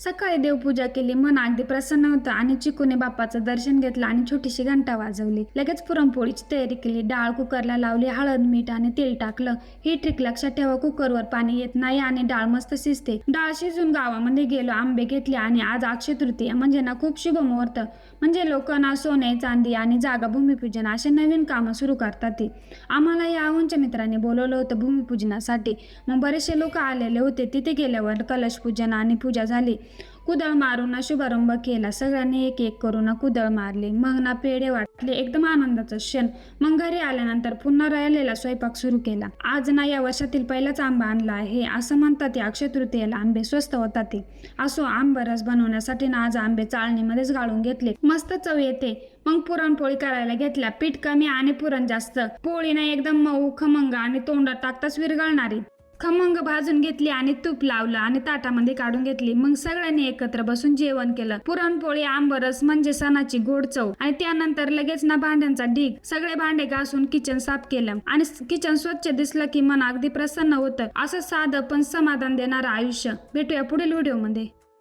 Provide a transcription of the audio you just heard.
सकाळी देवपूजा केली, मन अगदी प्रसन्न होतं आणि चिकूने बाप्पाचं दर्शन घेतलं आणि छोटीशी घंटा वाजवली. लगेच पुरणपोळीची तयारी केली. डाळ कुकरला लावली, हळद, मीठ आणि तेल टाकलं. ही ट्रिक लक्षात ठेवा, कुकरवर पाणी येत नाही आणि डाळ मस्त शिजते. डाळ शिजून गावामध्ये गेलो, आंबे घेतले आणि आज अक्षय तृतीया म्हणजे ना खूप शुभ मुहूर्त. म्हणजे लोक ना सोने, चांदी आणि जागा भूमिपूजन असे नवीन कामं सुरू करतात. ती आम्हाला या आवनच्या मित्रांनी बोलवलं होतं भूमिपूजनासाठी. मग बरेचसे लोक आलेले होते. तिथे गेल्यावर कलश पूजन आणि पूजा झाली. कुदळ मारून शुभारंभ केला. सगळ्यांनी एक एक करून कुदळ मारली. मग ना पेढे वाटले. एकदम आनंदाचा क्षण. मग घरी आल्यानंतर पुन्हा राहिलेला स्वयंपाक सुरू केला. आज ना या वर्षातील पहिलाच आंबा आणला आहे. असं म्हणतात अक्षय तृतीयेला आंबे स्वस्त होतात. ते असो, आंबरस बनवण्यासाठी ना आज आंबे चाळणीमध्येच गाळून घेतले. मस्त चव येते. मग पुरणपोळी करायला घेतल्या. पीठ कमी आणि पुरण जास्त. पोळी ना एकदम मऊ, खमंग आणि तोंडात टाकताच विरघळणारी. खमंग भाजून घेतली आणि तूप लावलं आणि ताटामध्ये काढून घेतली. मग सगळ्यांनी एकत्र बसून जेवण केलं. पुरणपोळी, आंबरस म्हणजे सणाची गोड चव. आणि त्यानंतर लगेच ना भांड्यांचा ढीग. सगळे भांडे घासून किचन साफ केलं आणि किचन स्वच्छ दिसलं की मन अगदी प्रसन्न होतं. असं साधं पण समाधान देणारं आयुष्य. भेटूया पुढील व्हिडिओमध्ये.